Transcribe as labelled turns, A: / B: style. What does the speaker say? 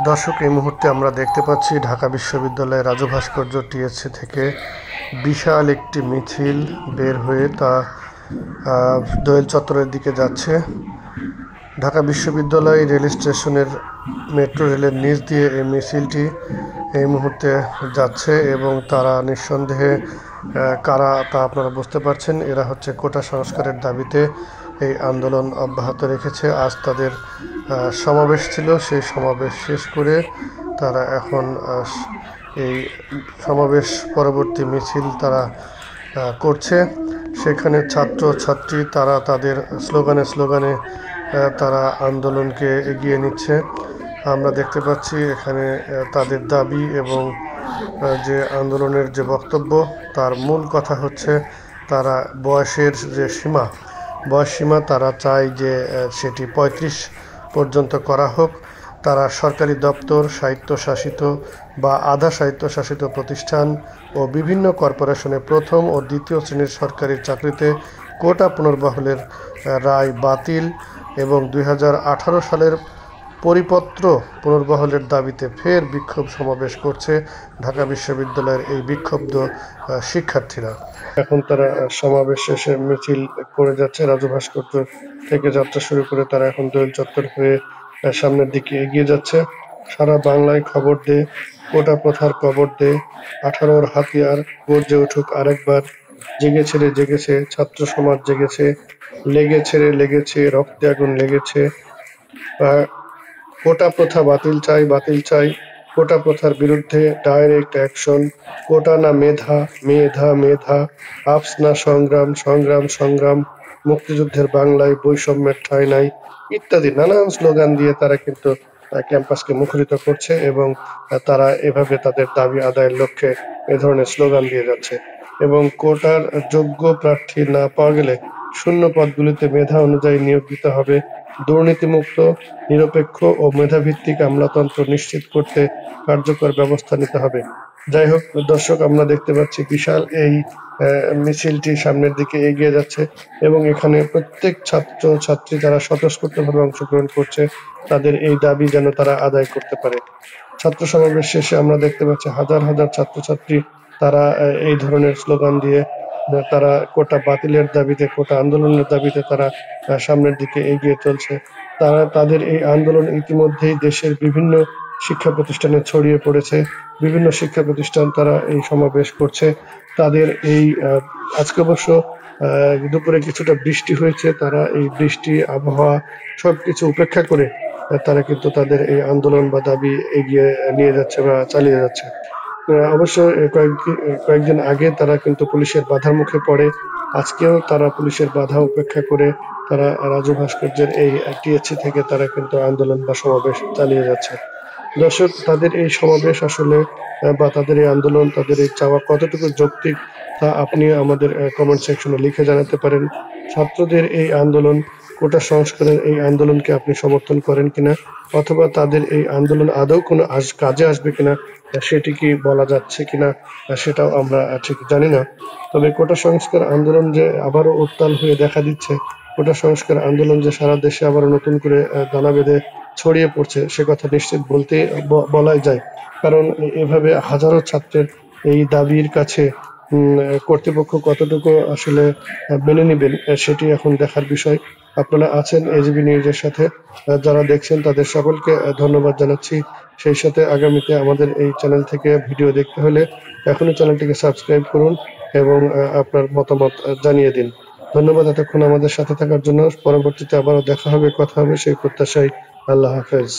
A: দর্শক, এই মুহূর্তে আমরা দেখতে পাচ্ছি ঢাকা বিশ্ববিদ্যালয়ের রাজু ভাস্কর্য টিএসসি থেকে বিশাল একটি মিছিল বের হয়ে তা দোয়েল চত্বরের দিকে যাচ্ছে। ঢাকা বিশ্ববিদ্যালয় রেল স্টেশনের মেট্রো রেলের নিচ দিয়ে এই মিছিলটি এই মুহূর্তে যাচ্ছে এবং তারা নিঃসন্দেহে কারা তা আপনারা বুঝতে পারছেন। এরা হচ্ছে কোটা সংস্কারের দাবিতে এই আন্দোলন অব্যাহত রেখেছে। আজ তাদের সমাবেশ ছিল, সেই সমাবেশ শেষ করে তারা এখন এই সমাবেশ পরবর্তী মিছিল তারা করছে। সেখানে ছাত্রছাত্রী তারা তাদের স্লোগানে তারা আন্দোলনকে এগিয়ে নিচ্ছে। আমরা দেখতে পাচ্ছি এখানে তাদের দাবি এবং যে আন্দোলনের যে বক্তব্য, তার মূল কথা হচ্ছে তারা বয়সের যে বয়স সীমা তারা চায় যে সেটি 35 পর্যন্ত করা হোক। তারা সরকারি দপ্তর, স্বায়ত্তশাসিত বা আধা স্বায়ত্তশাসিত প্রতিষ্ঠান ও বিভিন্ন কর্পোরেশনে প্রথম ও দ্বিতীয় শ্রেণীর সরকারি চাকরিতে কোটা পুনর্বহালের রায় বাতিল এবং 2018 সালের পরিপত্র পুনর্বহালের দাবিতে ফের বিক্ষোভ সমাবেশ করছে ঢাকা বিশ্ববিদ্যালয়ের এই বিক্ষুব্ধ শিক্ষার্থীরা। এখন তারা সমাবেশ শেষে মিছিল করে যাচ্ছে। রাজু ভাস্কর্য থেকে যাত্রা শুরু করে তারা এখন দোয়েল চত্বর হয়ে সামনের দিকে এগিয়ে যাচ্ছে। সারা বাংলায় খবর দে, কোটা প্রথার কবর দে, 18-র হাতিয়ার গর্জে উঠুক আরেকবার। জেগেছে ছাত্র সমাজ, জেগেছে, লেগেছে রক্তে আগুন লেগেছে। কোটা প্রথা বাতিল চাই, কোটা প্রথার বিরুদ্ধে ডাইরেক্ট অ্যাকশন। কোটা না মেধা, আপস না সংগ্রাম, মুক্তিযুদ্ধের বাংলায় বৈষম্যের ঠাঁই নাই ইত্যাদি নানান স্লোগান দিয়ে তারা কিন্তু ক্যাম্পাসকে মুখরিত করছে এবং তারা এভাবে তাদের দাবি আদায়ের লক্ষ্যে এ ধরনের স্লোগান দিয়ে যাচ্ছে। এবং কোটার যোগ্য প্রার্থী না পাওয়া গেলে শূন্য পদগুলিতে মেধা অনুযায়ী নিয়োগ দিতে হবে। দুর্নীতিমুক্ত, নিরপেক্ষ ও মেধাভিত্তিক আমলাতন্ত্র নিশ্চিত করতে কার্যকর ব্যবস্থা নিতে হবে। যাই হোক দর্শক, আমরা দেখতে পাচ্ছি বিশাল এই মিছিলটি সামনের দিকে এগিয়ে যাচ্ছে এবং এখানে প্রত্যেক ছাত্র ছাত্রী তারা স্বতঃস্ফূর্তভাবে অংশগ্রহণ করছে তাদের এই দাবি যেন তারা আদায় করতে পারে। ছাত্র সমাবেশ শেষে আমরা দেখতে পাচ্ছি হাজার হাজার ছাত্রছাত্রী তারা এই ধরনের স্লোগান দিয়ে তারা কোটা বাতিলের দাবিতে, কোটা আন্দোলনের দাবিতে তারা সামনের দিকে এগিয়ে চলছে। তারা তাদের এই আন্দোলন ইতিমধ্যেই দেশের বিভিন্ন শিক্ষা প্রতিষ্ঠানে ছড়িয়ে পড়েছে। বিভিন্ন শিক্ষা প্রতিষ্ঠান তারা এই সমাবেশ করছে। তাদের এই আজকে অবশ্য দুপুরে কিছুটা বৃষ্টি হয়েছে, তারা এই বৃষ্টি আবহাওয়া সবকিছু উপেক্ষা করে তারা কিন্তু তাদের এই আন্দোলন বা দাবি এগিয়ে নিয়ে যাচ্ছে বা চালিয়ে যাচ্ছে। অবশ্য কয়েকদিন আগে তারা কিন্তু পুলিশের বাধার মুখে পড়ে। আজকেও তারা পুলিশের বাধা উপেক্ষা করে তারা রাজু ভাস্কর্যের এই টিএসসি থেকে তারা কিন্তু আন্দোলন বা সমাবেশ চালিয়ে যাচ্ছে। দর্শক, তাদের এই সমাবেশ আসলে বা তাদের এই আন্দোলন, তাদের এই চাওয়া কতটুকু যৌক্তিক তা আপনি আমাদের কমেন্ট সেকশনে লিখে জানাতে পারেন। ছাত্রদের এই আন্দোলন, কোটা সংস্কারের এই আন্দোলনকে আপনি সমর্থন করেন কিনা, অথবা তাদের এই আন্দোলন আদৌ কোনো কাজে আসবে কিনা সেটি কি বলা যাচ্ছে কিনা সেটাও আমরা ঠিক জানি না। তবে কোটা সংস্কার আন্দোলন যে আবারও উত্তাল হয়ে দেখা দিচ্ছে, কোটা সংস্কার আন্দোলন যে সারা দেশে আবার নতুন করে দানা বেঁধে ছড়িয়ে পড়ছে সে কথা নিশ্চিত বলাই যায়। কারণ এভাবে হাজারো ছাত্রের এই দাবির কাছে কর্তৃপক্ষ কতটুকু আসলে মেনে নেবেন সেটি এখন দেখার বিষয়। আপনারা আছেন এজিবি নিউজের সাথে, যারা দেখছেন তাদের সকলকে ধন্যবাদ জানাচ্ছি। সেই সাথে আগামীতে আমাদের এই চ্যানেল থেকে ভিডিও দেখতে হলে এখনই চ্যানেলটিকে সাবস্ক্রাইব করুন এবং আপনার মতামত জানিয়ে দিন। ধন্যবাদ এতক্ষণ আমাদের সাথে থাকার জন্য। পরবর্তীতে আবারও দেখা হবে, কথা হবে সেই প্রত্যাশায়। আল্লাহ হাফেজ।